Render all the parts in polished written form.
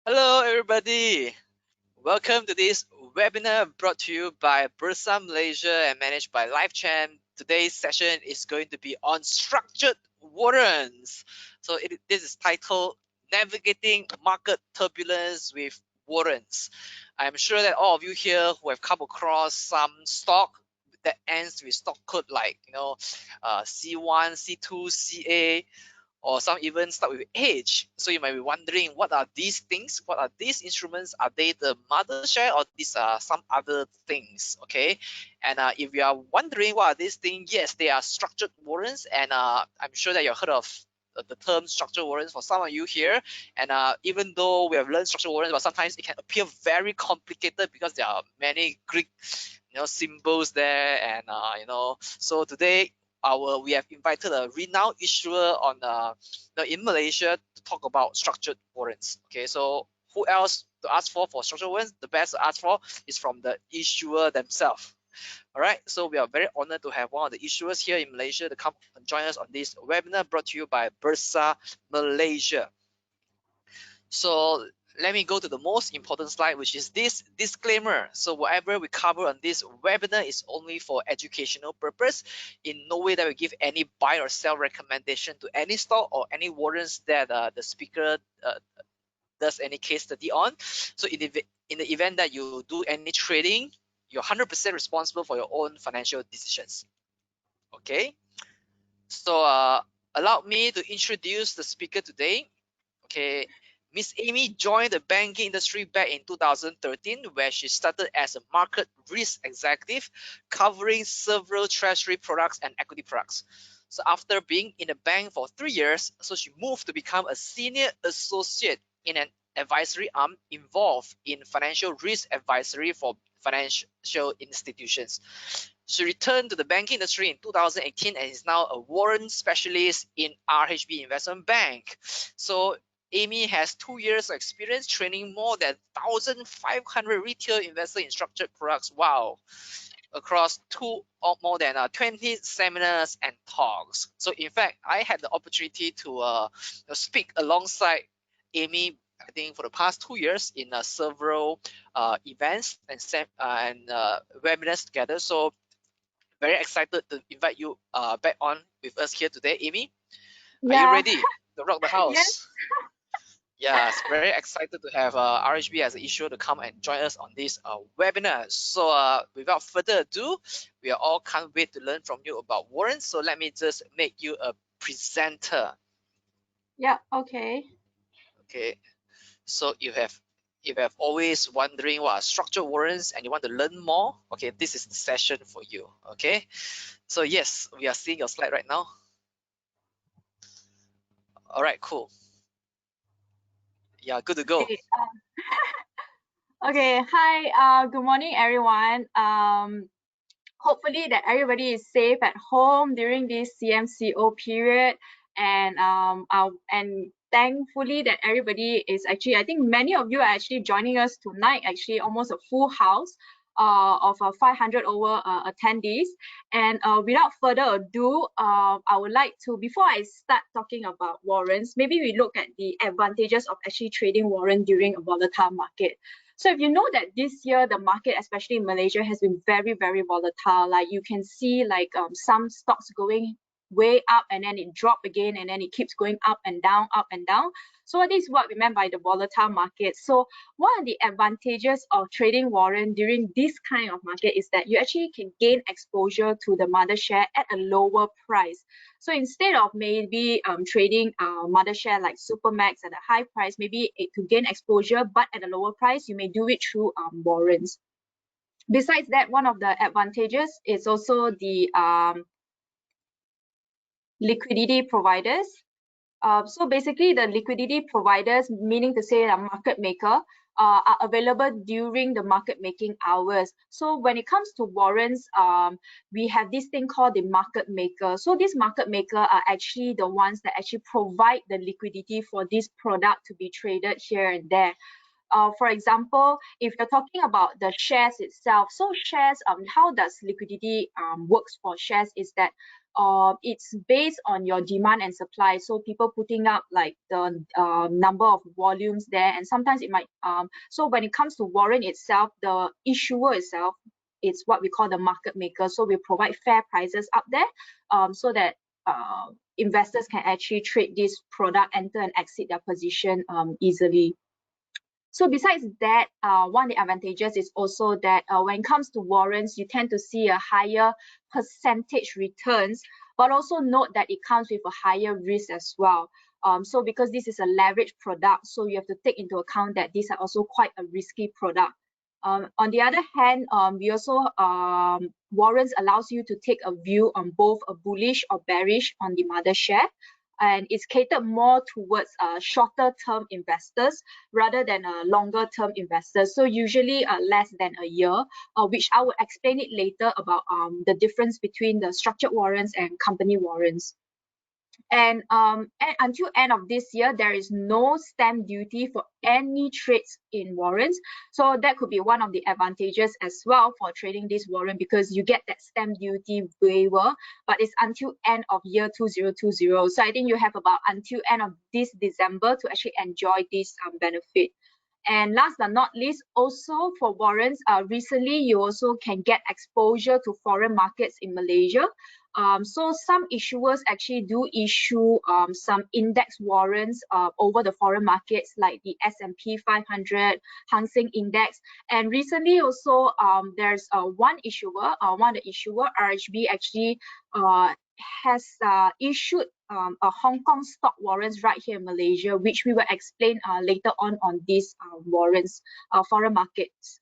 Hello, everybody. Welcome to this webinar brought to you by Bursa Malaysia and managed by LifeCham. Today's session is going to be on structured warrants. So this is titled Navigating Market Turbulence with Warrants. I'm sure that all of you here who have come across some stock that ends with stock code like C1, C2, CA, or some even start with H. So you might be wondering, what are these things? What are these instruments? Are they the mother share, or these are some other things? Okay, and if you are wondering what are these things, yes, they are structured warrants, and I'm sure that you've heard of the term structured warrants for some of you here. And even though we have learned structured warrants, but sometimes it can appear very complicated because there are many Greek symbols there, and so today we have invited a renowned issuer on in Malaysia to talk about structured warrants. Okay, so who else to ask for structured warrants? The best to ask for is from the issuer themselves. All right, so we are very honored to have one of the issuers here in Malaysia to come and join us on this webinar brought to you by Bursa Malaysia. So let me go to the most important slide, which is this disclaimer. So whatever we cover on this webinar is only for educational purpose. In no way that we give any buy or sell recommendation to any stock or any warrants that the speaker does any case study on. So in the event that you do any trading, you're 100% responsible for your own financial decisions. Okay, so allow me to introduce the speaker today. Okay, Miss Amy joined the banking industry back in 2013, where she started as a market risk executive, covering several treasury products and equity products. So after being in the bank for 3 years, so she moved to become a senior associate in an advisory arm involved in financial risk advisory for financial institutions. She returned to the banking industry in 2018 and is now a warrant specialist in RHB Investment Bank. So Amy has 2 years of experience training more than 1,500 retail investors in structured products. Wow. Across more than 20 seminars and talks. So in fact, I had the opportunity to speak alongside Amy, I think for the past 2 years in several events and webinars together. So very excited to invite you back on with us here today, Amy. Are you ready to rock the house? Yes. Yes, very excited to have RHB as an issuer to come and join us on this webinar. So without further ado, we are all can't wait to learn from you about warrants. So let me just make you a presenter. Yeah, okay. Okay, so if you have always wondering what are structured warrants and you want to learn more, okay, this is the session for you. Okay, so yes, we are seeing your slide right now. All right, cool. Yeah, good to go. Okay, okay. Hi, good morning, everyone. Hopefully that everybody is safe at home during this CMCO period, and thankfully that everybody is actually, I think many of you are actually joining us tonight, actually almost a full house of 500 over attendees. And without further ado, I would like to, before I start talking about warrants, maybe we look at the advantages of actually trading warrant during a volatile market. So if you know that this year the market, especially in Malaysia, has been very, very volatile. Like you can see like some stocks going way up and then it drop again and then it keeps going up and down, up and down. So this is what we meant by the volatile market. So one of the advantages of trading warrant during this kind of market is that you actually can gain exposure to the mother share at a lower price. So instead of maybe trading mother share like Supermax at a high price, maybe to gain exposure, but at a lower price, you may do it through warrants. Besides that, one of the advantages is also the liquidity providers. So basically, the liquidity providers, meaning to say a market maker, are available during the market making hours. So when it comes to warrants, we have this thing called the market maker. So these market maker are actually the ones that actually provide the liquidity for this product to be traded here and there. For example, if you're talking about the shares itself, so shares, how does liquidity works for shares is that it's based on your demand and supply. So people putting up like the number of volumes there, and sometimes it might so when it comes to warrant itself, the issuer itself, it's what we call the market maker. So we provide fair prices up there, so that investors can actually trade this product, enter and exit their position easily. So besides that, one of the advantages is also that when it comes to warrants, you tend to see a higher percentage returns, but also note that it comes with a higher risk as well. So because this is a leverage product, so you have to take into account that these are also quite a risky product. On the other hand, we also warrants allows you to take a view on both a bullish or bearish on the mother share, and it's catered more towards shorter term investors rather than longer term investors. So usually less than a year, which I will explain it later about the difference between the structured warrants and company warrants. And until end of this year, there is no stamp duty for any trades in warrants. So that could be one of the advantages as well for trading this warrant, because you get that stamp duty waiver, but it's until end of year 2020. So I think you have about until end of this December to actually enjoy this benefit. And last but not least, also for warrants, recently you also can get exposure to foreign markets in Malaysia. So some issuers actually do issue some index warrants over the foreign markets, like the S&P 500, Hang Seng Index. And recently also there's one of the issuer, RHB, actually has issued a Hong Kong stock warrants right here in Malaysia, which we will explain later on these warrants, foreign markets.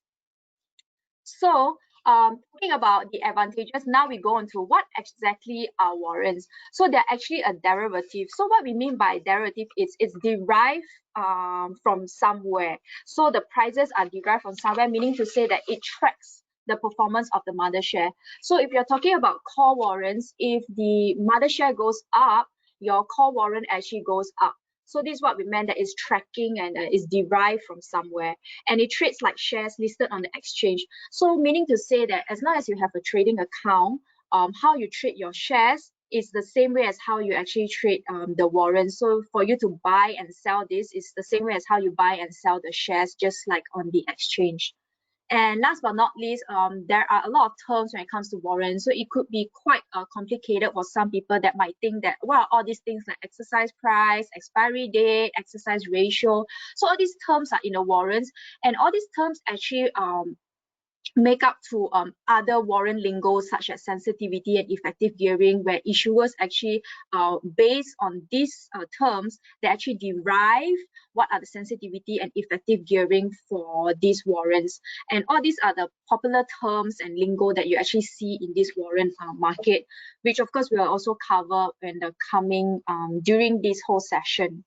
So talking about the advantages, now we go into what exactly are warrants. So they're actually a derivative. So what we mean by derivative is it's derived from somewhere. So the prices are derived from somewhere, meaning to say that it tracks the performance of the mother share. So if you're talking about call warrants, if the mother share goes up, your call warrant actually goes up. So this is what we meant, that is tracking and is derived from somewhere, and it trades like shares listed on the exchange. So meaning to say that as long as you have a trading account, how you trade your shares is the same way as how you actually trade the warrants. So for you to buy and sell this is the same way as how you buy and sell the shares, just like on the exchange. And last but not least, there are a lot of terms when it comes to warrants. So it could be quite complicated for some people that might think that, well, all these things like exercise price, expiry date, exercise ratio. So all these terms are in the warrants, and all these terms actually make up to other warrant lingo such as sensitivity and effective gearing, where issuers actually based on these terms, they actually derive what are the sensitivity and effective gearing for these warrants. And all these are the popular terms and lingo that you actually see in this warrant market, which of course we will also cover in the coming during this whole session.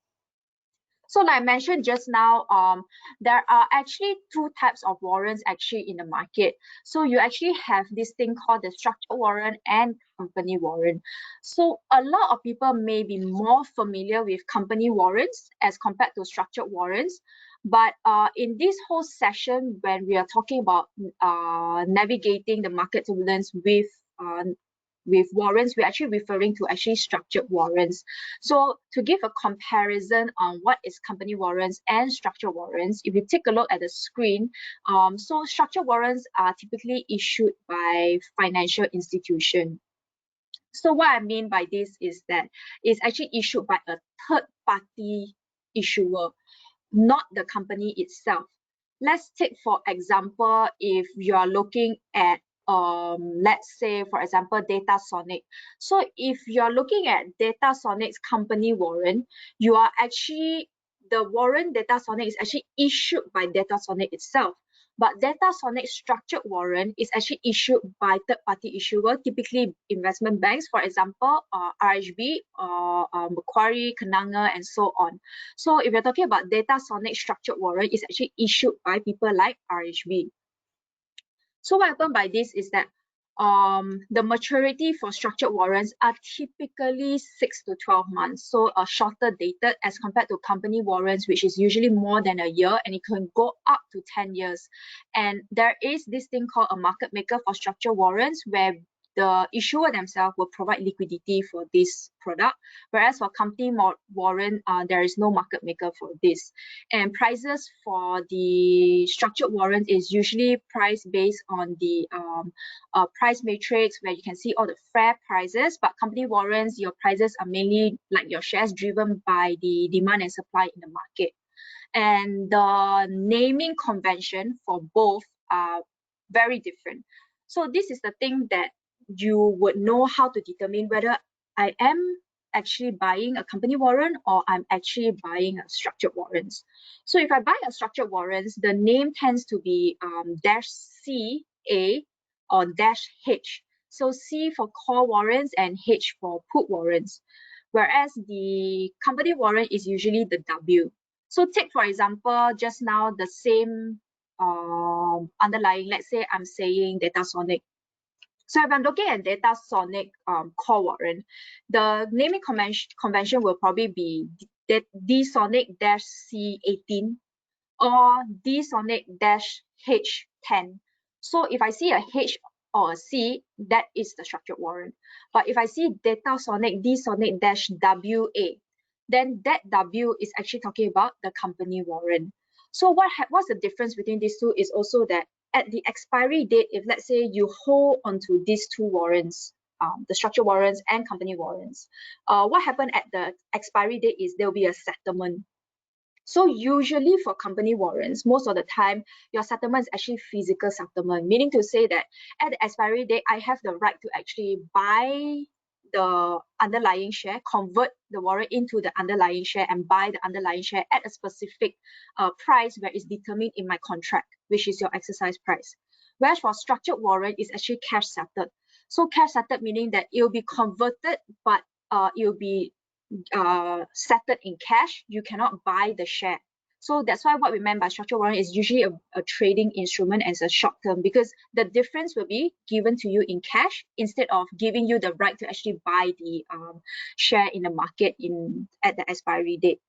So like I mentioned just now, there are actually two types of warrants actually in the market. So you actually have this thing called the structured warrant and company warrant. So a lot of people may be more familiar with company warrants as compared to structured warrants. But in this whole session, when we are talking about navigating the market turbulence with warrants, we're actually referring to actually structured warrants. So to give a comparison on what is company warrants and structured warrants, if you take a look at the screen, so structured warrants are typically issued by financial institution. So what I mean by this is that it's actually issued by a third party issuer, not the company itself. Let's take for example, if you are looking at let's say for example Datasonic. So if you're looking at Datasonic's company warrant, you are actually, the warrant Datasonic is actually issued by Datasonic itself. But Datasonic structured warrant is actually issued by third-party issuer, typically investment banks, for example, RHB, Macquarie, Kenanga, and so on. So if you're talking about Datasonic structured warrant, it's actually issued by people like RHB. So what happened by this is that the maturity for structured warrants are typically 6 to 12 months, so shorter dated as compared to company warrants, which is usually more than a year, and it can go up to 10 years. And there is this thing called a market maker for structured warrants, where the issuer themselves will provide liquidity for this product, whereas for company warrant, there is no market maker for this. And prices for the structured warrant is usually priced based on the price matrix, where you can see all the fair prices, but company warrants, your prices are mainly like your shares driven by the demand and supply in the market. And the naming convention for both are very different. So this is the thing that you would know how to determine whether I am actually buying a company warrant or I'm actually buying a structured warrants. So if I buy a structured warrants, the name tends to be -CA or -H. So C for call warrants and H for put warrants, whereas the company warrant is usually the W. So take, for example, just now the same underlying, let's say I'm saying Datasonic. So if I'm looking at Datasonic call warrant, the naming convention will probably be DSonic-C18 or DSonic-H10. So if I see a H or a C, that is the structured warrant. But if I see Datasonic DSonic-WA, then that W is actually talking about the company warrant. So what's the difference between these two is also that at the expiry date, if let's say you hold onto these two warrants, the structured warrants and company warrants, what happened at the expiry date is there will be a settlement. So usually for company warrants, most of the time, your settlement is actually physical settlement, meaning to say that at the expiry date, I have the right to actually buy the underlying share, convert the warrant into the underlying share and buy the underlying share at a specific price where it's determined in my contract, which is your exercise price. Whereas for structured warrant, it's actually cash settled. So cash settled meaning that it will be converted, but it will be settled in cash. You cannot buy the share. So that's why what we meant by structured warrant is usually a trading instrument as a short term, because the difference will be given to you in cash instead of giving you the right to actually buy the share in the market at the expiry date.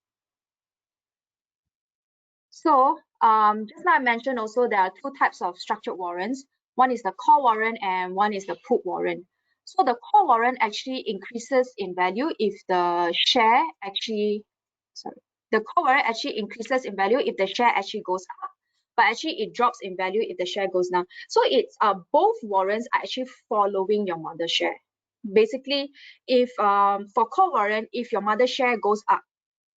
So just now I mentioned also there are two types of structured warrants. One is the call warrant and one is the put warrant. So the call warrant actually increases in value if the share actually, the call warrant actually increases in value if the share actually goes up, but actually it drops in value if the share goes down. So it's both warrants are actually following your mother share. Basically, if for call warrant, if your mother share goes up,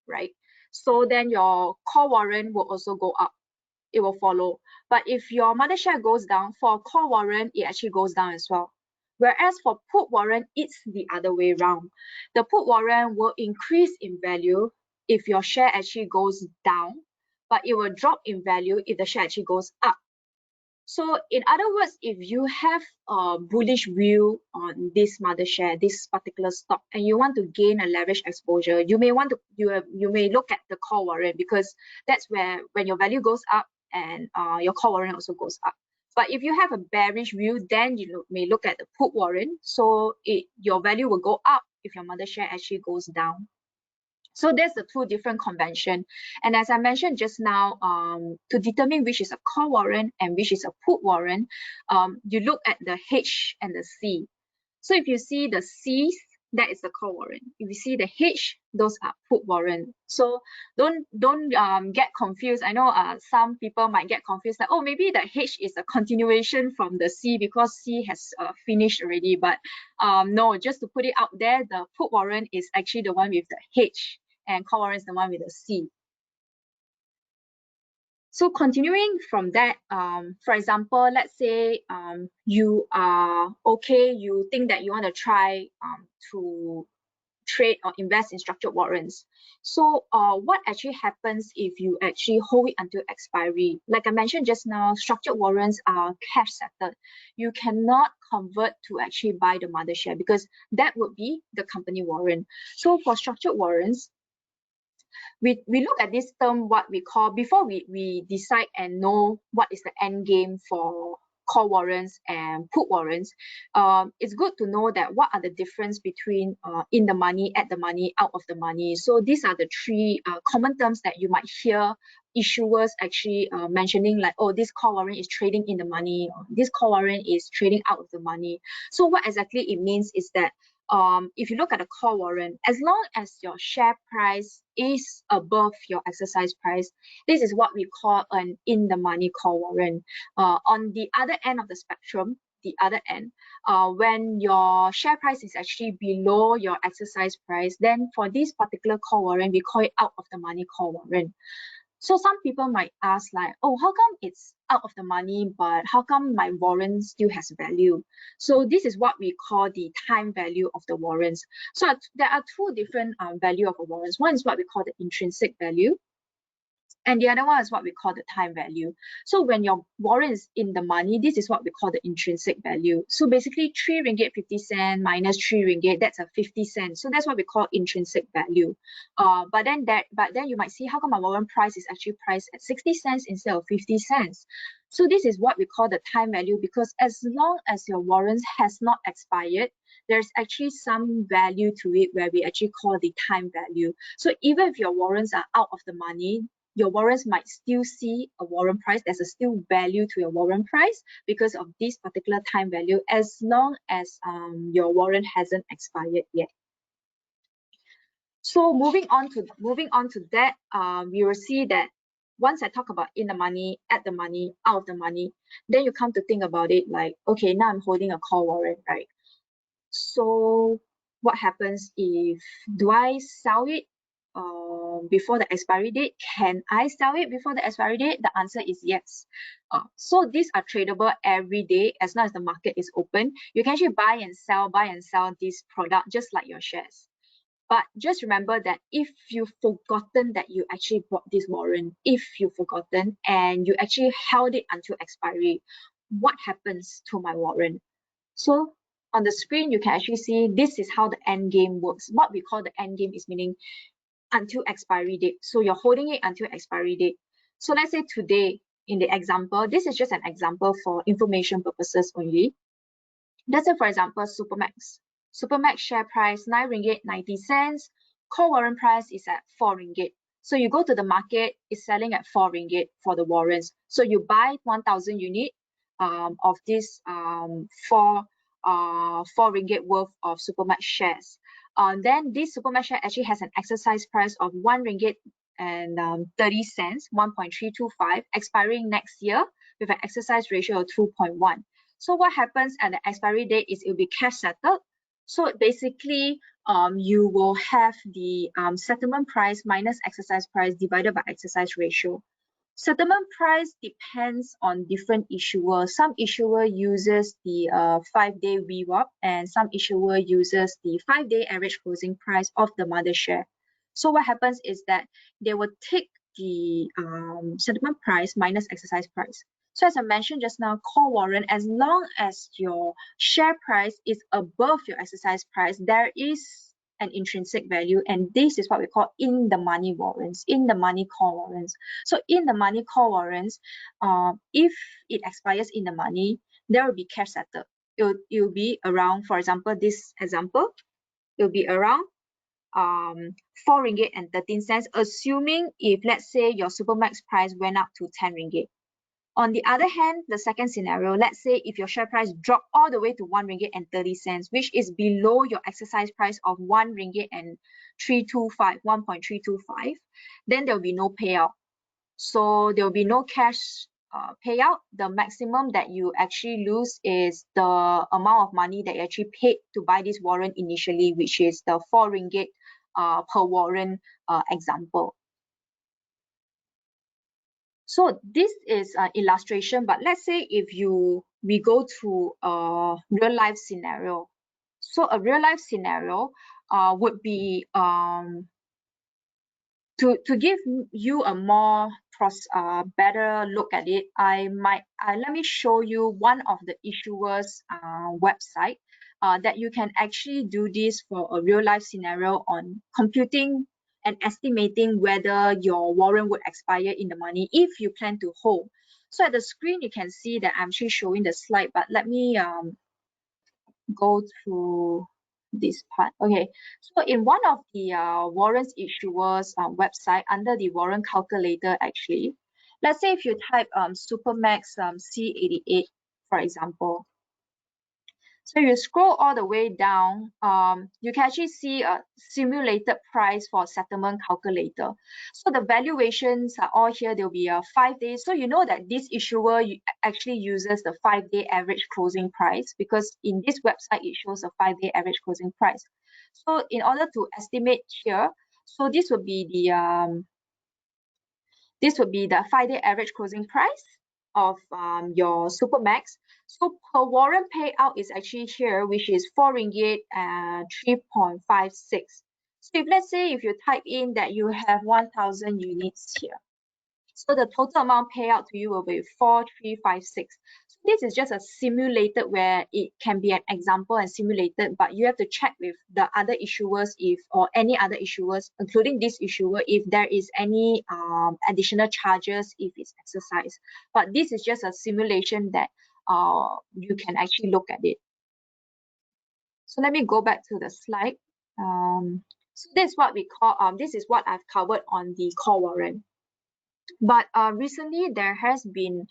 right? So then your call warrant will also go up. It will follow. But if your mother share goes down, for call warrant, it actually goes down as well. Whereas for put warrant, it's the other way around. The put warrant will increase in value if your share actually goes down, but it will drop in value if the share actually goes up. So in other words, if you have a bullish view on this mother share, this particular stock, and you want to gain a leverage exposure, you may want to you may look at the call warrant, because that's where when your value goes up and your call warrant also goes up. But if you have a bearish view, then you may look at the put warrant. So your value will go up if your mother share actually goes down. So there's the two different convention. And as I mentioned just now, to determine which is a call warrant and which is a put warrant, you look at the H and the C. So if you see the C's, that is the call warrant. If you see the H, those are put warrant. So don't get confused. I know some people might get confused that, oh, maybe the H is a continuation from the C because C has finished already. But no, just to put it out there, the put warrant is actually the one with the H and call warrant is the one with the C. So continuing from that, for example, let's say you are okay, you think that you want to try to trade or invest in structured warrants. So what actually happens if you actually hold it until expiry? Like I mentioned just now, structured warrants are cash settled. You cannot convert to actually buy the mother share because that would be the company warrant. So for structured warrants, we look at this term, what we call, before we decide and know what is the end game for call warrants and put warrants, it's good to know that what are the difference between in the money, at the money, out of the money. So these are the three common terms that you might hear issuers actually mentioning like, oh, this call warrant is trading in the money, or this call warrant is trading out of the money. So what exactly it means is that if you look at a call warrant, as long as your share price is above your exercise price, this is what we call an in the money call warrant. On the other end of the spectrum, the other end, when your share price is actually below your exercise price, then for this particular call warrant, we call it out of the money call warrant. So some people might ask like, oh, how come it's out of the money, but how come my warrant still has value? So this is what we call the time value of the warrants. So there are two different value of a warrants. One is what we call the intrinsic value, and the other one is what we call the time value. So when your warrant is in the money, this is what we call the intrinsic value. So basically 3 ringgit 50 cent minus 3 ringgit, that's a 50 cents. So that's what we call intrinsic value. But then you might see, how come my warrant price is actually priced at 60 cents instead of 50 cents? So this is what we call the time value, because as long as your warrants has not expired, there's actually some value to it where we actually call the time value. So even if your warrants are out of the money, your warrants might still see a warrant price. There's a still value to your warrant price because of this particular time value, as long as your warrant hasn't expired yet. So moving on to that, we will see that once I talk about in the money, at the money, out of the money, then you come to think about it like, okay, now I'm holding a call warrant, right? So what happens if, do I sell it before the expiry date? Can I sell it before the expiry date? The answer is yes. So these are tradable every day as long as the market is open. You can actually buy and sell this product just like your shares. But just remember that if you've forgotten that you actually bought this warrant, if you've forgotten and you actually held it until expiry, what happens to my warrant? So on the screen, you can actually see this is how the end game works. What we call the end game is meaning until expiry date. So you're holding it until expiry date. So let's say today, in the example, this is just an example for information purposes only. Let's say, for example, Supermax. Supermax share price 9 ringgit 90 cents. Call warrant price is at 4 ringgit. So you go to the market, it's selling at 4 ringgit for the warrants. So you buy 1,000 unit of this 4 ringgit worth of Supermax shares. Then this Supermax share actually has an exercise price of 1 ringgit and 30 cents, 1.325, expiring next year with an exercise ratio of 2.1. So what happens at the expiry date is it will be cash settled. So basically, you will have the settlement price minus exercise price divided by exercise ratio. Settlement price depends on different issuers. Some issuer uses the 5-day VWAP, and some issuer uses the 5-day average closing price of the mother share. So what happens is that they will take the settlement price minus exercise price. So as I mentioned just now, call warrant, as long as your share price is above your exercise price, there is an intrinsic value, and this is what we call in the money warrants, in the money call warrants. So in the money call warrants, if it expires in the money, there will be cash settled. It will be around, for example, this example, it will be around 4 ringgit and 13 cents, assuming if, let's say, your Supermax price went up to 10 ringgit. On the other hand, the second scenario, let's say if your share price dropped all the way to 1 ringgit and 30 cents, which is below your exercise price of 1 ringgit and 325, 1.325, then there will be no payout. So there will be no cash payout. The maximum that you actually lose is the amount of money that you actually paid to buy this warrant initially, which is the 4 ringgit per warrant example. So this is an illustration, but let's say if we go to a real life scenario. So a real life scenario would be to give you a more better look at it. Let me show you one of the issuers website that you can actually do this for a real life scenario on computing and estimating whether your warrant would expire in the money if you plan to hold. So at the screen, you can see that I'm actually showing the slide, but let me go through this part. Okay, so in one of the warrants issuers website under the warrant calculator, actually, let's say if you type Supermax C88, for example. So you scroll all the way down, you can actually see a simulated price for settlement calculator. So the valuations are all here. There'll be a 5 days. So you know that this issuer actually uses the 5-day average closing price, because in this website, it shows a 5-day average closing price. So in order to estimate here, so this would be the 5-day average closing price of your Supermax. So per warrant payout is actually here, which is 4 ringgit 3.56. So if let's say if you type in that you have 1,000 units here, so the total amount payout to you will be 4,356. So this is just a simulated where it can be an example and simulated, but you have to check with the other issuers or any other issuers, including this issuer, if there is any additional charges if it's exercised. But this is just a simulation that you can actually look at it. So let me go back to the slide. So this is what we call, this is what I've covered on the call warrant. But recently there has been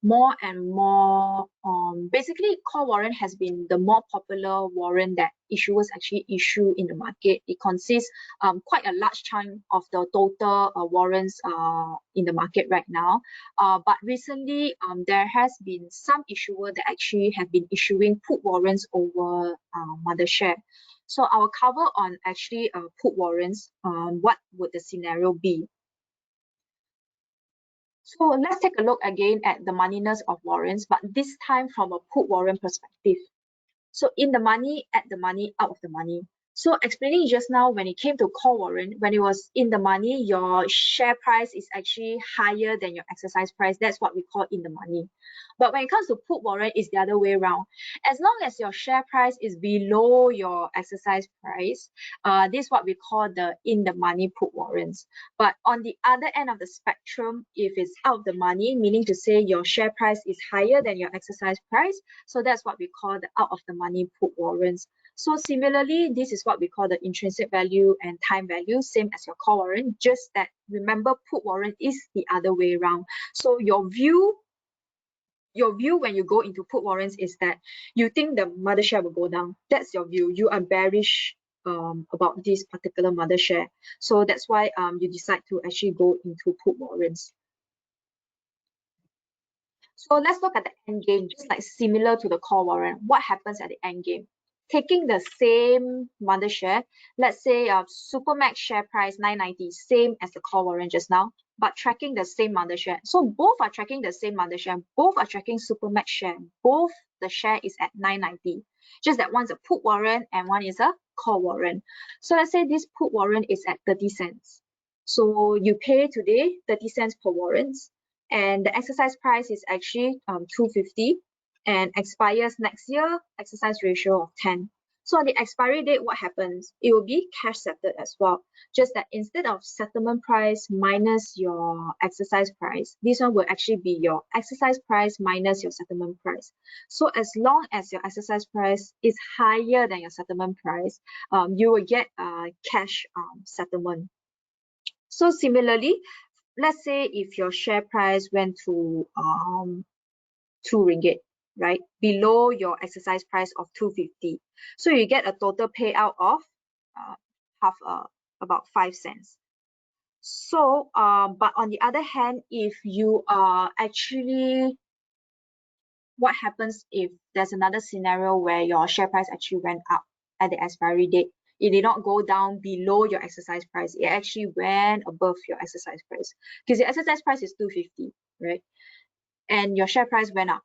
more and more, basically call warrant has been the more popular warrant that issuers actually issue in the market. It consists quite a large chunk of the total warrants in the market right now. But recently there has been some issuer that actually have been issuing put warrants over mother share. So I will cover on actually put warrants, what would the scenario be. So let's take a look again at the moneyness of warrants, but this time from a put warrant perspective. So in the money, at the money, out of the money. So explaining just now, when it came to call warrant, when it was in the money, your share price is actually higher than your exercise price. That's what we call in the money. But when it comes to put warrant, it's the other way around. As long as your share price is below your exercise price, this is what we call the in the money put warrants. But on the other end of the spectrum, if it's out of the money, meaning to say your share price is higher than your exercise price, so that's what we call the out of the money put warrants. So similarly, this is what we call the intrinsic value and time value, same as your call warrant, just that remember put warrant is the other way around. So your view when you go into put warrants is that you think the mother share will go down. That's your view. You are bearish about this particular mother share. So that's why you decide to actually go into put warrants. So let's look at the end game, just like similar to the call warrant. What happens at the end game? Taking the same mother share, let's say Supermax share price 990, same as the call warrant just now, but tracking the same mother share. So both are tracking the same mother share, both are tracking Supermax share, both the share is at 990. Just that one's a put warrant and one is a call warrant. So let's say this put warrant is at 30 cents. So you pay today 30 cents per warrant, and the exercise price is actually 250 and expires next year, exercise ratio of 10. So on the expiry date, what happens? It will be cash settled as well. Just that instead of settlement price minus your exercise price, this one will actually be your exercise price minus your settlement price. So as long as your exercise price is higher than your settlement price, you will get a cash settlement. So similarly, let's say if your share price went to 2 ringgit, right, below your exercise price of 250, so you get a total payout of about 5 cents. So but on the other hand, if you are actually, what happens if there's another scenario where your share price actually went up at the expiry date? It did not go down below your exercise price. It actually went above your exercise price, because the exercise price is 250, right? And your share price went up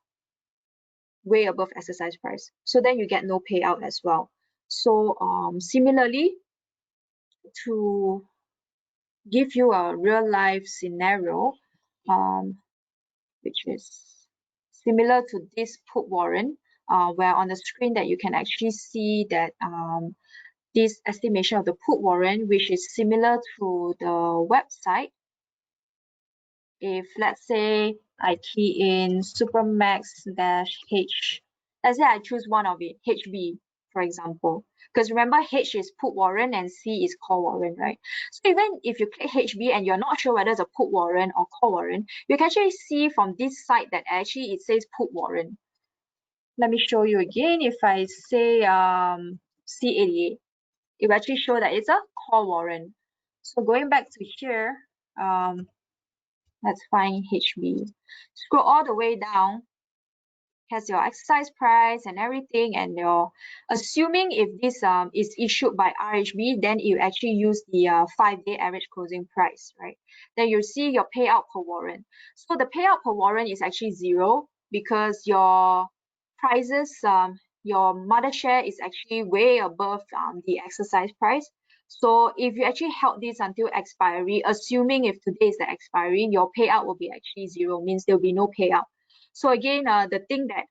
way above exercise price. So then you get no payout as well. So similarly, to give you a real life scenario, which is similar to this put warrant, where on the screen that you can actually see that this estimation of the put warrant, which is similar to the website. If let's say I key in Supermax -H, let's say I choose one of it, HB for example. Because remember, H is put warrant and C is call warrant, right? So even if you click HB and you're not sure whether it's a put warrant or call warrant, you can actually see from this side that actually it says put warrant. Let me show you again. If I say C88, it will actually show that it's a call warrant. So going back to here, let's find HB. Scroll all the way down, has your exercise price and everything, and your assuming if this is issued by RHB, then you actually use the 5-day average closing price, right? Then you see your payout per warrant. So the payout per warrant is actually 0 because your prices, your mother share is actually way above the exercise price. So if you actually held this until expiry, assuming if today is the expiry, your payout will be actually 0, means there will be no payout. So again, the thing that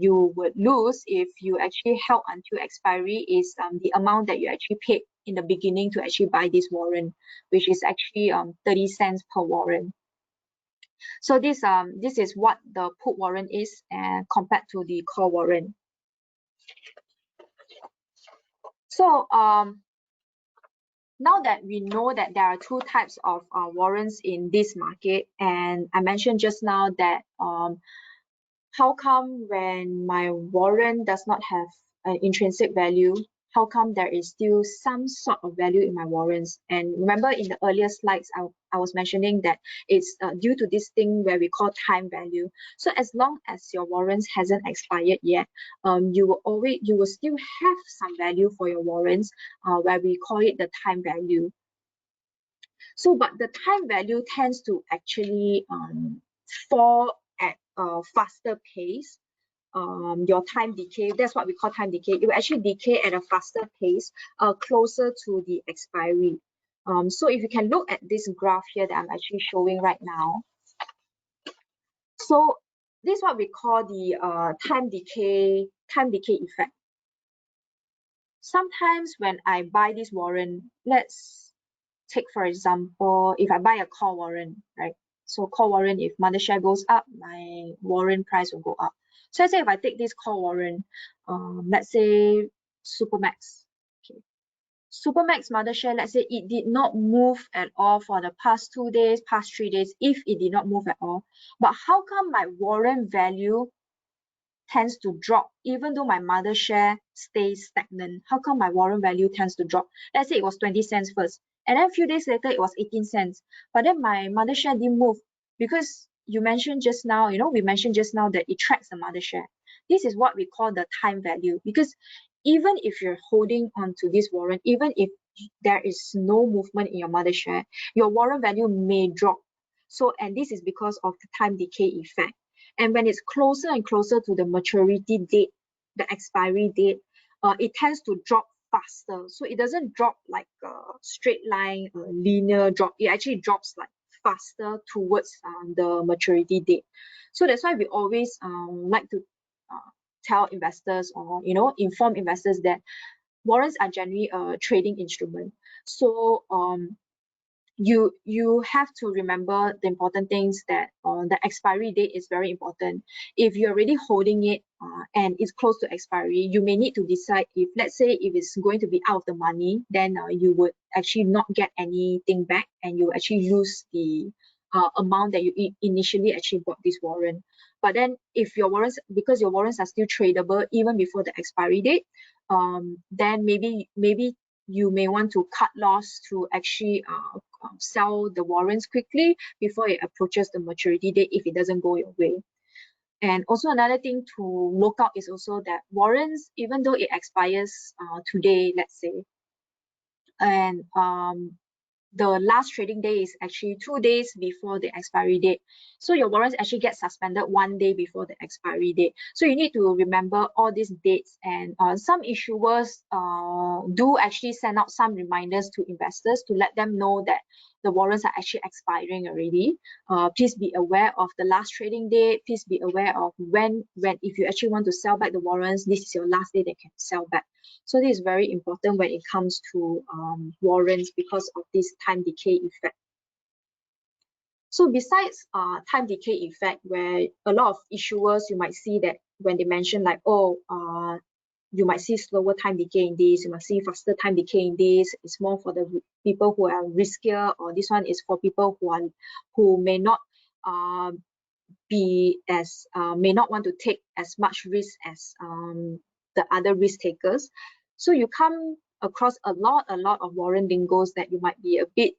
you would lose if you actually held until expiry is the amount that you actually paid in the beginning to actually buy this warrant, which is actually 30 cents per warrant. So this is what the put warrant is compared to the call warrant. So now that we know that there are two types of warrants in this market, and I mentioned just now that how come when my warrant does not have an intrinsic value, how come there is still some sort of value in my warrants? And remember in the earlier slides, I was mentioning that it's due to this thing where we call time value. So as long as your warrants hasn't expired yet, you will still have some value for your warrants, where we call it the time value. So, but the time value tends to actually fall at a faster pace. Your time decay, that's what we call time decay. It will actually decay at a faster pace, closer to the expiry. So if you can look at this graph here that I'm actually showing right now. So this is what we call the time decay effect. Sometimes when I buy this warrant, let's take for example, if I buy a call warrant, right? So call warrant, if mother share goes up, my warrant price will go up. So let's say if I take this call warrant, let's say Supermax. Okay. Supermax mother share, let's say it did not move at all for the past 2 days, past 3 days, if it did not move at all. But how come my warrant value tends to drop even though my mother share stays stagnant? How come my warrant value tends to drop? Let's say it was 20 cents first, and then a few days later it was 18 cents, but then my mother share didn't move because we mentioned just now that it tracks the mother share. This is what we call the time value, because even if you're holding on to this warrant, even if there is no movement in your mother share, your warrant value may drop. So, and this is because of the time decay effect. And when it's closer and closer to the maturity date, the expiry date, it tends to drop faster. So it doesn't drop like a straight line, a linear drop. It actually drops like faster towards the maturity date. So that's why we always like to tell investors, or inform investors that warrants are generally a trading instrument. So you have to remember the important things, that the expiry date is very important. If you're already holding it and it's close to expiry, you may need to decide if, let's say, if it's going to be out of the money, then you would actually not get anything back, and you actually lose the amount that you initially actually bought this warrant. But then if your warrants, because your warrants are still tradable even before the expiry date, then maybe you may want to cut loss to actually sell the warrants quickly before it approaches the maturity date if it doesn't go your way. And also another thing to look out is also that warrants, even though it expires today, let's say, and the last trading day is actually 2 days before the expiry date. So your warrants actually get suspended 1 day before the expiry date. So you need to remember all these dates, and some issuers do actually send out some reminders to investors to let them know that the warrants are actually expiring already. Please be aware of the last trading date. Please be aware of when if you actually want to sell back the warrants, this is your last day that you can sell back. So this is very important when it comes to warrants, because of this time decay effect. So besides time decay effect, where a lot of issuers, you might see that when they mention like, oh, you might see slower time decay in this, you might see faster time decay in this. It's more for the people who are riskier, or this one is for people who may not may not want to take as much risk as the other risk takers. So you come across a lot of warrant lingos that you might be a bit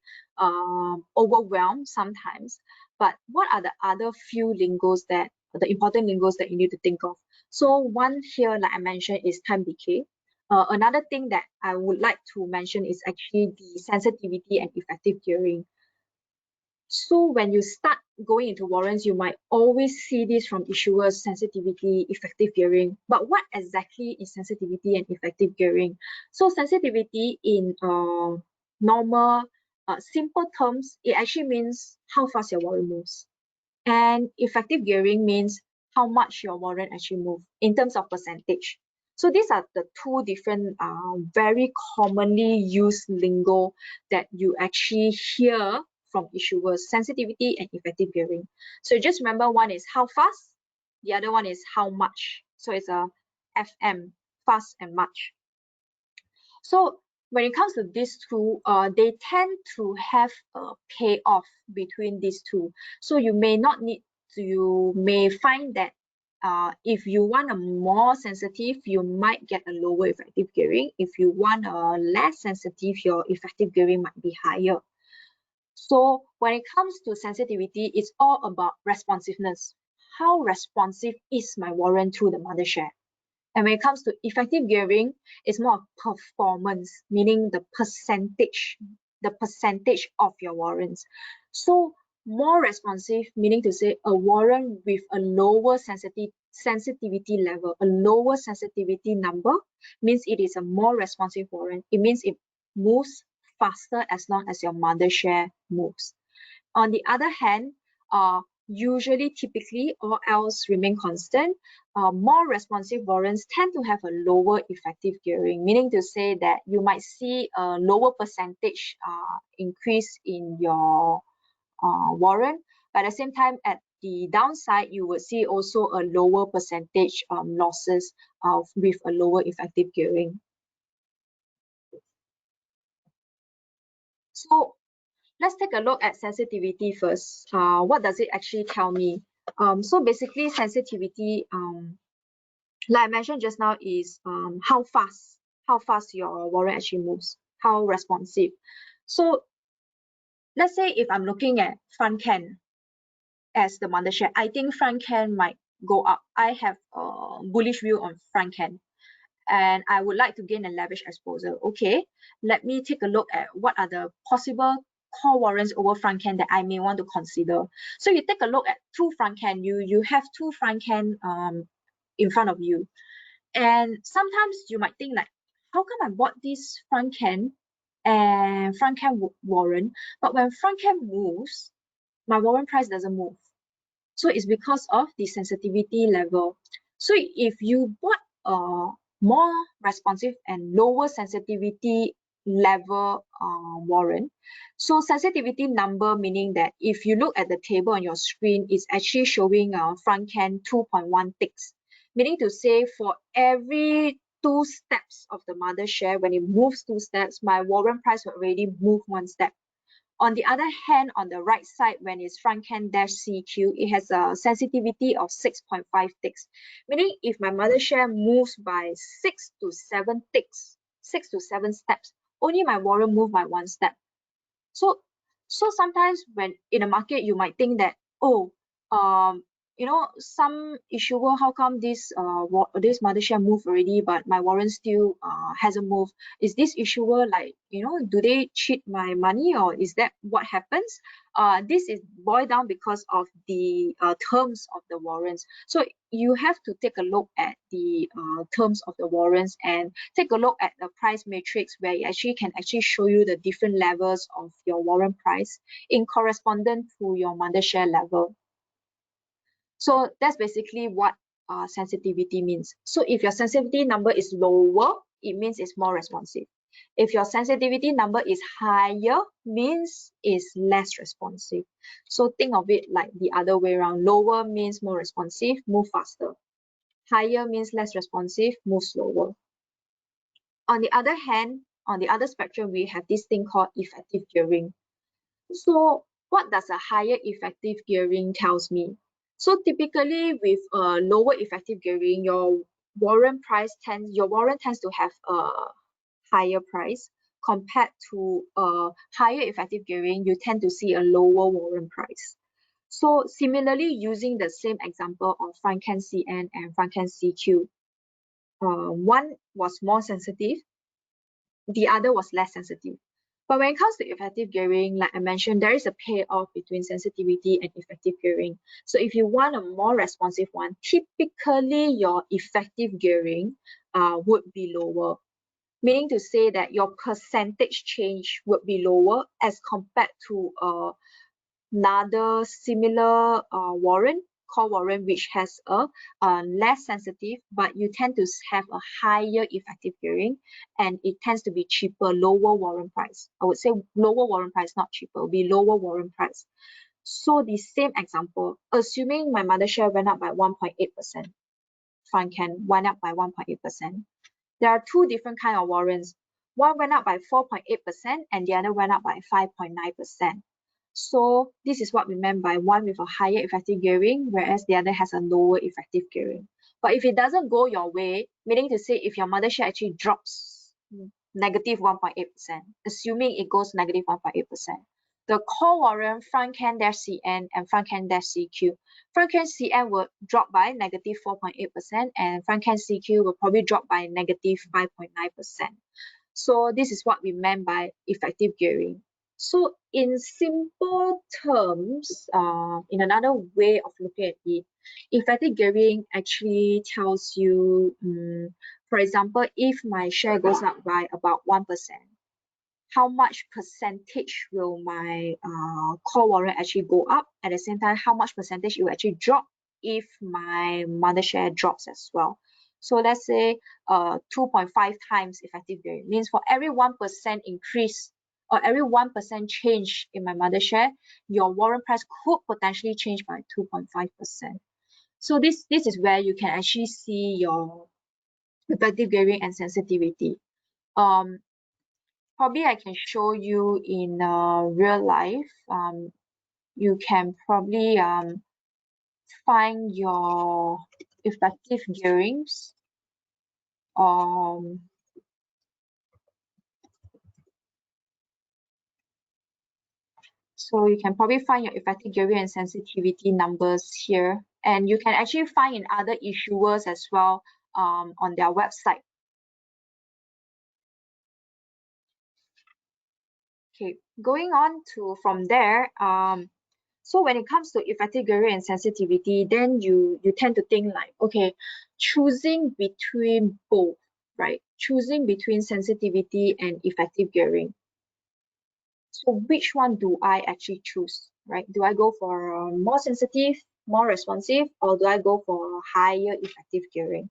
overwhelmed sometimes. But what are the other few lingos that the important lingos that you need to think of? So one here, like I mentioned, is time decay. Another thing that I would like to mention is actually the sensitivity and effective gearing. So when you start going into warrants, you might always see this from issuers: sensitivity, effective gearing. But what exactly is sensitivity and effective gearing? So sensitivity in normal, simple terms, it actually means how fast your warrant moves. And effective gearing means how much your warrant actually moves in terms of percentage. So these are the two different very commonly used lingo that you actually hear from issuers: sensitivity and effective gearing. So just remember, one is how fast, the other one is how much. So it's a FM, fast and much. So when it comes to these two, they tend to have a payoff between these two. So you may not need to, you may find that if you want a more sensitive, you might get a lower effective gearing. If you want a less sensitive, your effective gearing might be higher. So when it comes to sensitivity, it's all about responsiveness. How responsive is my warrant to the mother share? And when it comes to effective gearing, it's more of performance, meaning the percentage of your warrants. So more responsive, meaning to say a warrant with a lower sensitivity level, a lower sensitivity number, means it is a more responsive warrant. It means it moves faster as long as your mother share moves. On the other hand, usually, typically, all else remain constant, more responsive warrants tend to have a lower effective gearing, meaning to say that you might see a lower percentage increase in your warrant, but at the same time, at the downside, you would see also a lower percentage losses with a lower effective gearing. So let's take a look at sensitivity first. What does it actually tell me? So basically, sensitivity, like I mentioned just now, is how fast your warrant actually moves, how responsive. So let's say if I'm looking at front can as the mother share, I think front can might go up. I have a bullish view on front can, and I would like to gain a leverage exposure. Okay, let me take a look at what are the possible call warrants over front can that I may want to consider. So you take a look at two front can. You have two front can in front of you, and sometimes you might think like, how come I bought this front can and front can warrant, but when front can moves, my warrant price doesn't move? So it's because of the sensitivity level. So if you bought a more responsive and lower sensitivity level warrant, so sensitivity number, meaning that if you look at the table on your screen, it's actually showing front can 2.1 ticks, meaning to say for every 2 steps of the mother share, when it moves 2 steps, my warrant price will already move 1 step. On the other hand, on the right side, when it's front can dash CQ, it has a sensitivity of 6.5 ticks, meaning if my mother share moves by 6 to 7 ticks, 6 to 7 steps, only my warrant move by 1 step. So sometimes when in a market, you might think that, oh, some issuer, how come this mother share move already, but my warrant still hasn't moved? Is this issuer like, do they cheat my money, or is that what happens? This is boiled down because of the terms of the warrants. So you have to take a look at the terms of the warrants and take a look at the price matrix, where it actually can show you the different levels of your warrant price in correspondence to your mother share level. So that's basically what sensitivity means. So if your sensitivity number is lower, it means it's more responsive. If your sensitivity number is higher, means it's less responsive. So think of it like the other way around. Lower means more responsive, move faster. Higher means less responsive, move slower. On the other hand, on the other spectrum, we have this thing called effective gearing. So what does a higher effective gearing tells me? So typically with a lower effective gearing, your warrant tends to have a higher price compared to a higher effective gearing, you tend to see a lower warrant price. So similarly, using the same example of Franken CN and Franken CQ, one was more sensitive, the other was less sensitive. But when it comes to effective gearing, like I mentioned, there is a payoff between sensitivity and effective gearing. So if you want a more responsive one, typically your effective gearing would be lower, meaning to say that your percentage change would be lower as compared to another similar warrant, call warrant, which has a less sensitive, but you tend to have a higher effective gearing, and it tends to be cheaper, lower warrant price. I would say lower warrant price, not cheaper, will be lower warrant price. So the same example, assuming my mother share went up by 1.8%, fund can went up by 1.8%. There are two different kind of warrants. One went up by 4.8% and the other went up by 5.9%. So this is what we meant by one with a higher effective gearing, whereas the other has a lower effective gearing. But if it doesn't go your way, meaning to say if your mother share actually drops negative 1.8%, assuming it goes negative 1.8%, the core warrant Franken-CN and Franken-CQ. Franken-CN will drop by negative 4.8% and Franken-CQ will probably drop by negative 5.9%. So this is what we meant by effective gearing. So in simple terms, in another way of looking at it, effective gearing actually tells you, for example, if my share goes up by about 1%, how much percentage will my core warrant actually go up? At the same time, how much percentage it will actually drop if my mother share drops as well. So let's say 2.5 times effective gearing means for every 1% increase or every 1% change in my mother share, your warrant price could potentially change by 2.5%. So this is where you can actually see your effective gearing and sensitivity. Probably I can show you in real life. You can probably find your effective gearings. So you can probably find your effective gearing and sensitivity numbers here. And you can actually find in other issuers as well on their website. Okay, going on to from there, so when it comes to effective gearing and sensitivity, then you tend to think like, okay, choosing between both, right? Choosing between sensitivity and effective gearing. So which one do I actually choose, right? Do I go for more sensitive, more responsive, or do I go for higher effective gearing?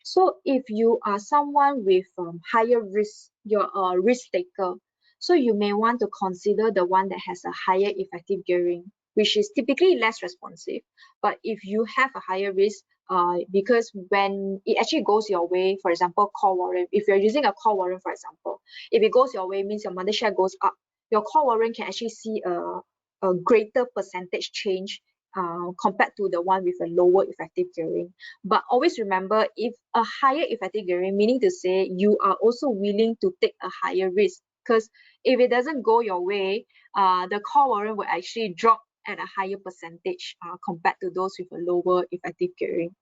So if you are someone with higher risk, you're a risk taker, so you may want to consider the one that has a higher effective gearing, which is typically less responsive. But if you have a higher risk, because when it actually goes your way, for example, call warrant, if you're using a call warrant, for example, if it goes your way, means your mother share goes up, your call warrant can actually see a greater percentage change compared to the one with a lower effective gearing. But always remember, if a higher effective gearing, meaning to say you are also willing to take a higher risk, because if it doesn't go your way, the call warrant will actually drop at a higher percentage compared to those with a lower effective gearing.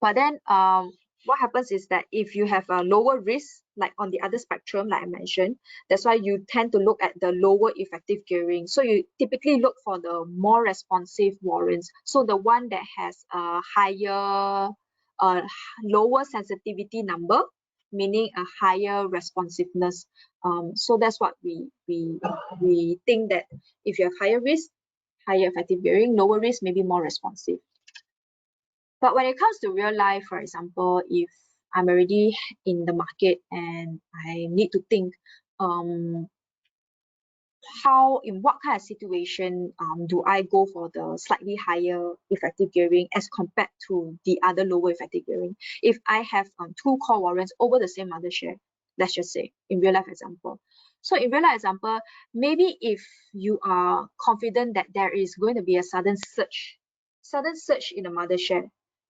But then what happens is that if you have a lower risk, like on the other spectrum, like I mentioned, that's why you tend to look at the lower effective gearing. So you typically look for the more responsive warrants. So the one that has a higher, lower sensitivity number, meaning a higher responsiveness. So that's what we think, that if you have higher risk, higher effective gearing, lower risk, maybe more responsive. But when it comes to real life, for example, if I'm already in the market and I need to think, in what kind of situation do I go for the slightly higher effective gearing as compared to the other lower effective gearing. If I have two call warrants over the same mother share, let's just say in real life example. So in real life example, maybe if you are confident that there is going to be a sudden surge in the mother share,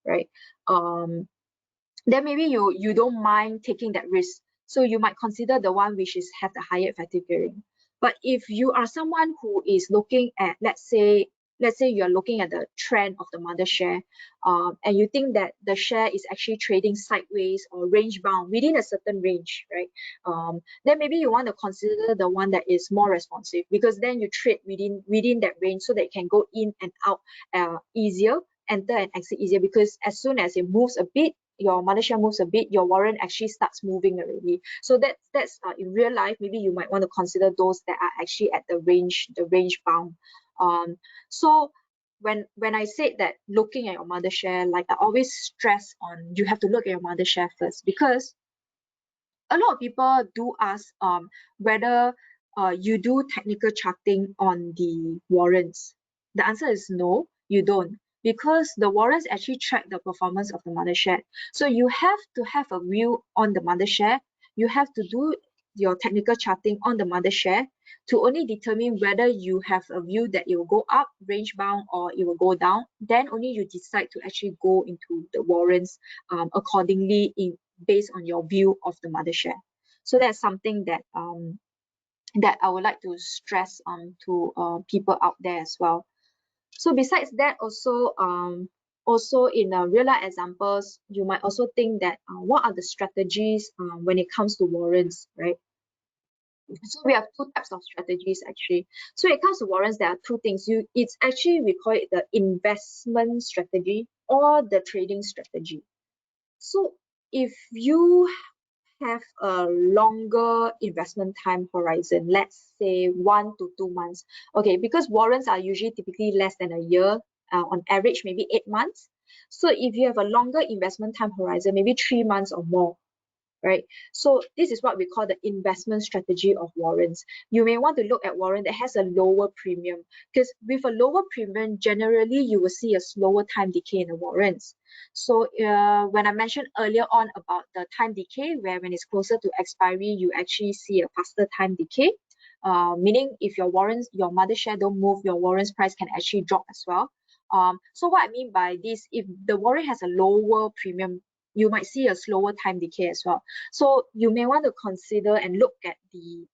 right? Then maybe you don't mind taking that risk. So you might consider the one which is have the higher effective gearing. But if you are someone who is looking at, let's say you're looking at the trend of the mother share, and you think that the share is actually trading sideways or range bound within a certain range, right? Then maybe you want to consider the one that is more responsive, because then you trade within that range so that you can go in and out easier, enter and exit easier, because as soon as it moves a bit, your mother share moves a bit, your warrant actually starts moving already. So that's in real life, maybe you might want to consider those that are actually at the range bound. So when I said that looking at your mother share, like I always stress on, you have to look at your mother share first, because a lot of people do ask whether you do technical charting on the warrants. The answer is no, you don't, because the warrants actually track the performance of the mother share. So you have to have a view on the mother share. You have to do your technical charting on the mother share to only determine whether you have a view that it will go up, range bound, or it will go down. Then only you decide to actually go into the warrants accordingly based on your view of the mother share. So that's something that I would like to stress to people out there as well. So besides that, also in real life examples, you might also think that what are the strategies when it comes to warrants, right? So we have two types of strategies actually. So when it comes to warrants, there are two things. It's actually, we call it the investment strategy or the trading strategy. So if you have a longer investment time horizon, let's say 1 to 2 months. Okay, because warrants are usually typically less than a year, on average maybe 8 months. So if you have a longer investment time horizon, maybe 3 months or more, right? So this is what we call the investment strategy of warrants. You may want to look at warrant that has a lower premium, because with a lower premium, generally you will see a slower time decay in the warrants. So when I mentioned earlier on about the time decay, where when it's closer to expiry, you actually see a faster time decay. Meaning if your warrants, your mother share don't move, your warrants price can actually drop as well. So what I mean by this, if the warrant has a lower premium, you might see a slower time decay as well. So you may want to consider and look at the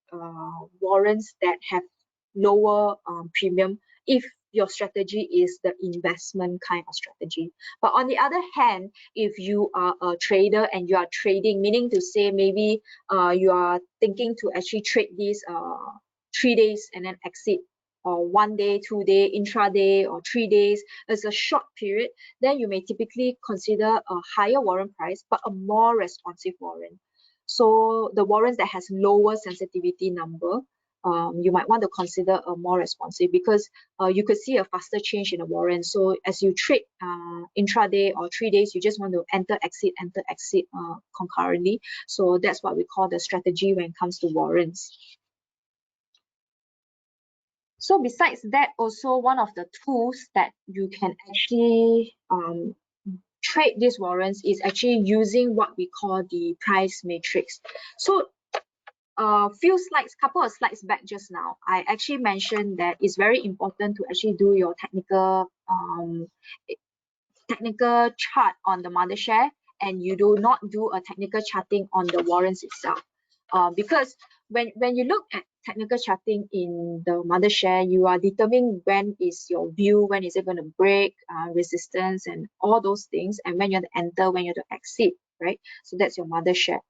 warrants that have lower premium if your strategy is the investment kind of strategy. But on the other hand, if you are a trader and you are trading, meaning to say maybe you are thinking to actually trade these 3 days and then exit, or 1 day, 2 day, intraday, or 3 days as a short period, then you may typically consider a higher warrant price, but a more responsive warrant. So the warrants that has lower sensitivity number, you might want to consider a more responsive, because you could see a faster change in the warrant. So as you trade intraday or 3 days, you just want to enter, exit concurrently. So that's what we call the strategy when it comes to warrants. So besides that, also one of the tools that you can actually trade these warrants is actually using what we call the price matrix. So couple of slides back just now, I actually mentioned that it's very important to actually do your technical chart on the mother share, and you do not do a technical charting on the warrants itself. Because when you look at technical charting in the mother share, you are determining when is your view, when is it going to break resistance and all those things, and when you have to enter, when you have to exit, right? So that's your mother share.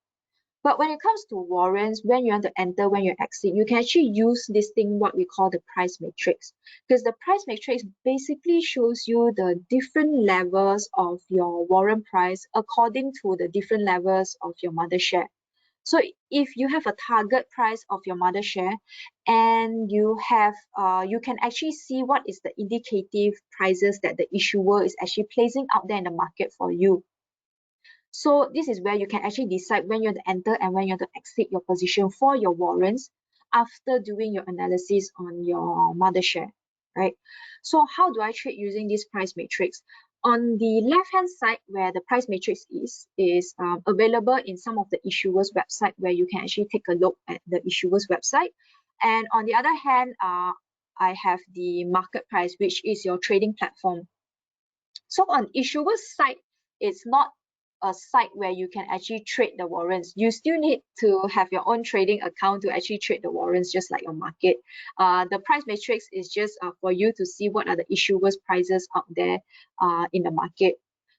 But when it comes to warrants, when you want to enter, when you exit, you can actually use this thing, what we call the price matrix. Because the price matrix basically shows you the different levels of your warrant price according to the different levels of your mother share. So if you have a target price of your mother share, and you have, you can actually see what is the indicative prices that the issuer is actually placing out there in the market for you. So this is where you can actually decide when you want to enter and when you want to exit your position for your warrants. after doing your analysis on your mother share, right? So how do I trade using this price matrix? On the left-hand side, where the price matrix is available in some of the issuers' website, where you can actually take a look at the issuer's website. And on the other hand, I have the market price, which is your trading platform. So on issuer's side, it's not a site where you can actually trade the warrants. You still need to have your own trading account to actually trade the warrants, just like your market. The price matrix is just for you to see what are the issuers' prices out there in the market.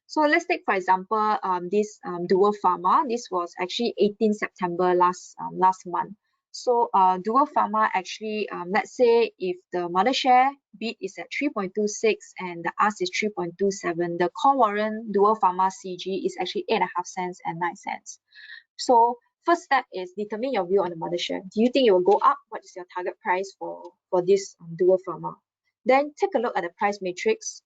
So let's take, for example, this Dual Pharma. This was actually 18 September last month. So Dual Pharma actually, let's say if the mother share bid is at 3.26 and the ask is 3.27, the call warrant Dual Pharma CG is actually 8.5 cents and 9 cents. So first step is determine your view on the mother share. Do you think it will go up? What is your target price for this Dual Pharma? Then take a look at the price matrix,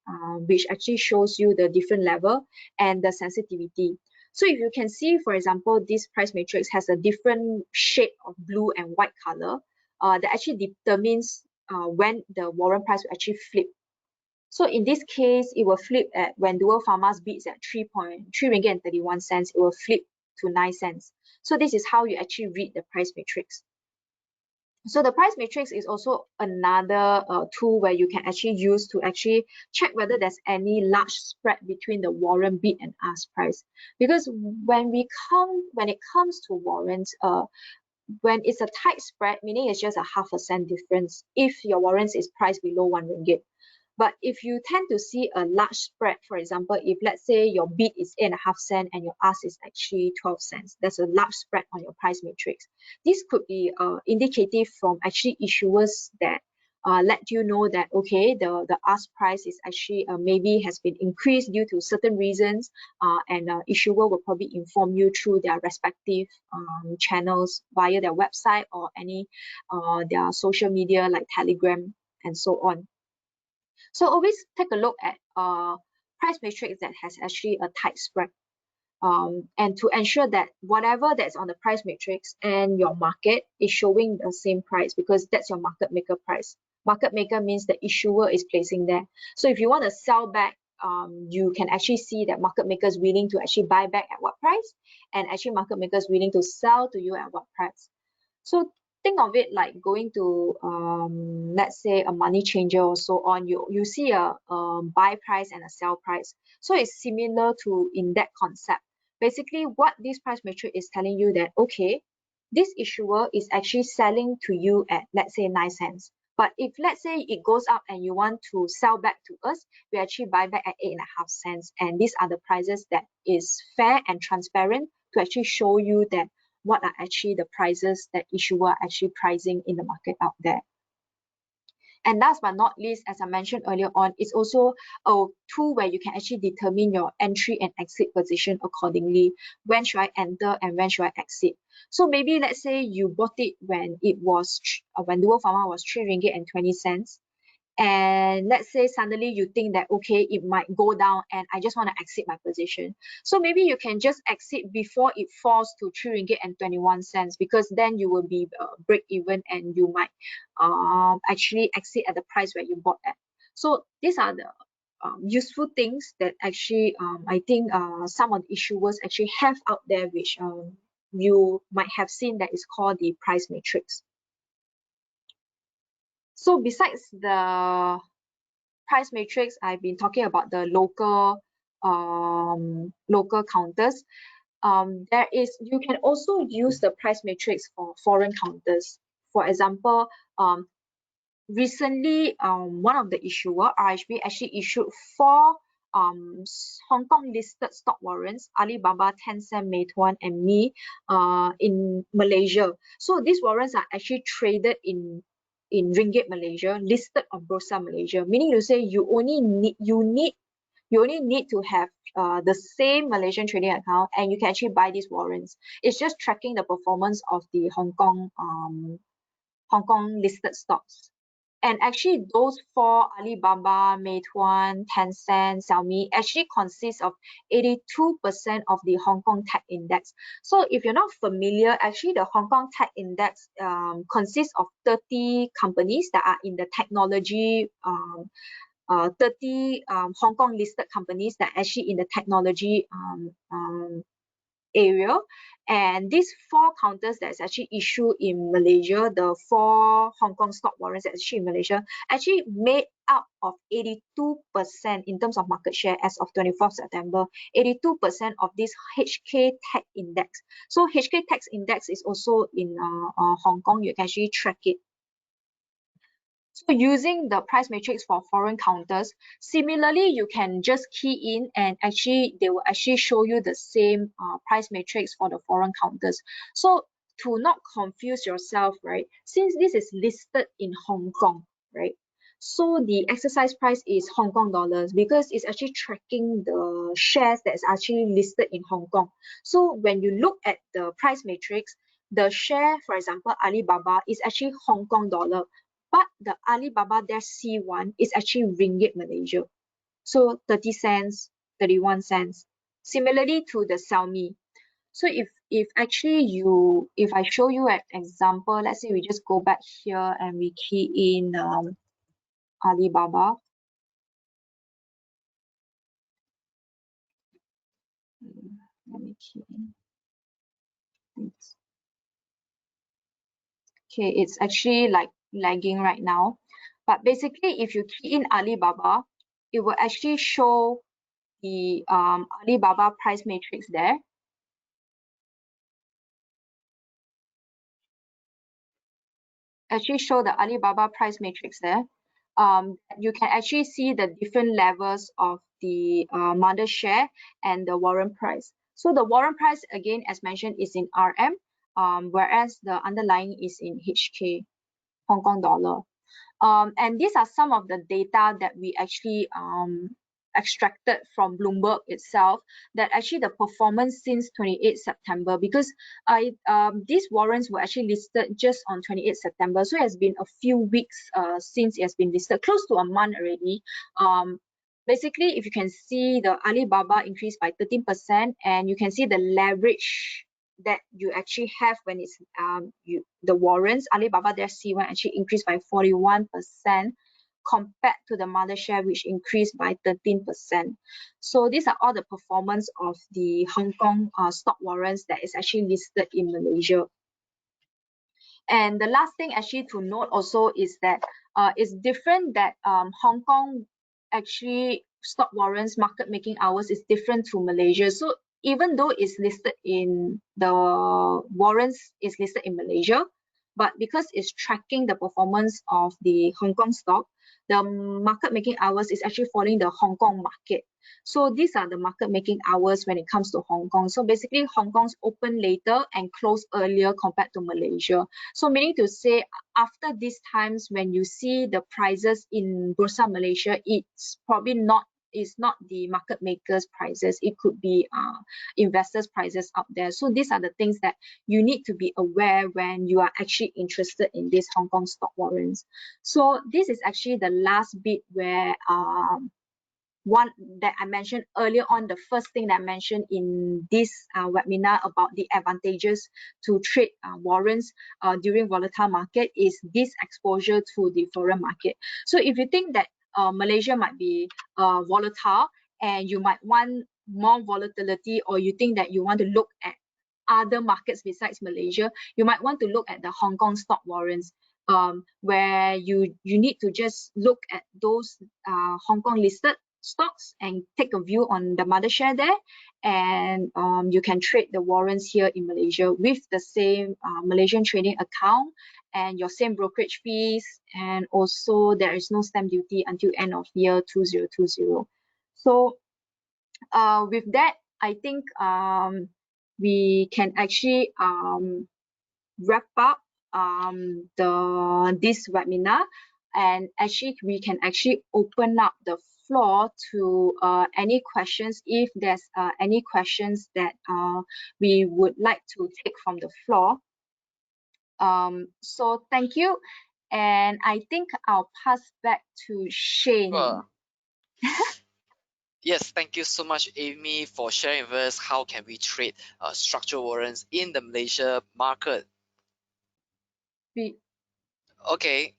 which actually shows you the different level and the sensitivity. So if you can see, for example, this price matrix has a different shade of blue and white color, that actually determines when the warrant price will actually flip. So in this case, it will flip at when Dual Pharma's bids at 3.3 ringgit and 31 cents, it will flip to 9 cents. So this is how you actually read the price matrix. So the price matrix is also another tool where you can actually use to actually check whether there's any large spread between the warrant bid and ask price. Because when it comes to warrants, when it's a tight spread, meaning it's just a 0.5 cent difference if your warrants is priced below 1 ringgit. But if you tend to see a large spread, for example, if let's say your bid is 8.5 cents and your ask is actually 12 cents, there's a large spread on your price matrix. This could be indicative from actually issuers that let you know that, okay, the ask price is actually maybe has been increased due to certain reasons, and issuer will probably inform you through their respective channels via their website or any their social media like Telegram and so on. So always take a look at price matrix that has actually a tight spread, and to ensure that whatever that's on the price matrix and your market is showing the same price, because that's your market maker price. Market maker means the issuer is placing there. So if you want to sell back, you can actually see that market maker is willing to actually buy back at what price, and actually market maker is willing to sell to you at what price. So think of it like going to let's say a money changer or so on. You see a buy price and a sell price. So it's similar to in that concept. Basically, what this price matrix is telling you that, okay, this issuer is actually selling to you at, let's say, 9 cents. But if let's say it goes up and you want to sell back to us, we actually buy back at 8.5 cents. And these are the prices that is fair and transparent to actually show you that what are actually the prices that issuer are actually pricing in the market out there. And last but not least, as I mentioned earlier on, it's also a tool where you can actually determine your entry and exit position accordingly. When should I enter and when should I exit? So maybe let's say you bought it when it was when Dual Pharma was 3 ringgit and 20 cents. And let's say suddenly you think that, okay, it might go down and I just want to exit my position. So maybe you can just exit before it falls to 3 ringgit and 21 cents, because then you will be break even and you might actually exit at the price where you bought at. So these are the useful things that actually I think some of the issuers actually have out there, which you might have seen, that is called the price matrix. So besides the price matrix, I've been talking about the local counters. You can also use the price matrix for foreign counters. For example, recently one of the issuer, RHB, actually issued 4 Hong Kong listed stock warrants, Alibaba, Tencent, Meituan, and Me, in Malaysia. So these warrants are actually traded in ringgit Malaysia, listed on Bursa Malaysia, meaning to say you only need to have the same Malaysian trading account and you can actually buy these warrants. It's just tracking the performance of the Hong Kong listed stocks. And actually those four, Alibaba, Meituan, Tencent, Xiaomi, actually consist of 82% of the Hong Kong Tech Index. So if you're not familiar, actually the Hong Kong Tech Index consists of 30 companies that are in the technology 30 Hong Kong listed companies that are actually in the technology area. And these four counters that's actually issued in Malaysia, the four Hong Kong stock warrants that issued in Malaysia, actually made up of 82% in terms of market share as of 24th September, 82% of this HK Tech Index. So HK Tech Index is also in Hong Kong. You can actually track it. So using the price matrix for foreign counters, similarly, you can just key in and actually they will actually show you the same price matrix for the foreign counters. So to not confuse yourself, right, since this is listed in Hong Kong, right, so the exercise price is Hong Kong dollars because it's actually tracking the shares that's actually listed in Hong Kong. So when you look at the price matrix, the share, for example, Alibaba is actually Hong Kong dollar, but the Alibaba C1 is actually ringgit Malaysia. So 30 cents, 31 cents. Similarly to the Xiaomi. So if actually if I show you an example, let's say we just go back here and we key in Alibaba. Let me key in. Okay, it's actually like lagging right now. But basically, if you key in Alibaba, it will actually show the Alibaba price matrix there. Actually show the Alibaba price matrix there. You can actually see the different levels of the mother share and the warrant price. So the warrant price, again, as mentioned, is in RM, whereas the underlying is in HK, Hong Kong dollar. And these are some of the data that we actually extracted from Bloomberg itself, that actually the performance since 28 September, because these warrants were actually listed just on 28 September. So it has been a few weeks since it has been listed, close to a month already. Basically, if you can see, the Alibaba increased by 13%, and you can see the leverage that you actually have when it's the warrants. Alibaba C1 actually increased by 41% compared to the mother share, which increased by 13%. So these are all the performance of the Hong Kong stock warrants that is actually listed in Malaysia. And the last thing actually to note also is that it's different that Hong Kong actually stock warrants market making hours is different to Malaysia. So even though it's listed in the warrants is listed in Malaysia, but because it's tracking the performance of the Hong Kong stock, the market making hours is actually following the Hong Kong market. So these are the market making hours when it comes to Hong Kong. So basically Hong Kong's open later and close earlier compared to Malaysia. So meaning to say, after these times when you see the prices in Bursa Malaysia, it's probably not the market makers prices, it could be investors prices out there. So these are the things that you need to be aware when you are actually interested in these Hong Kong stock warrants. So this is actually the last bit where one that I mentioned earlier on, the first thing that I mentioned in this webinar about the advantages to trade warrants during volatile market is this exposure to the foreign market. So if you think that Malaysia might be volatile and you might want more volatility, or you think that you want to look at other markets besides Malaysia, you might want to look at the Hong Kong stock warrants, where you need to just look at those Hong Kong listed stocks and take a view on the mother share there, and you can trade the warrants here in Malaysia with the same Malaysian trading account and your same brokerage fees, and also there is no stamp duty until end of year 2020. So with that, I think we can actually wrap up this webinar, and actually we can actually open up the floor to any questions, if there's any questions that we would like to take from the floor. So thank you. And I think I'll pass back to Shane. Sure. Yes, thank you so much, Amy, for sharing with us how can we trade structured warrants in the Malaysia market. We, Okay,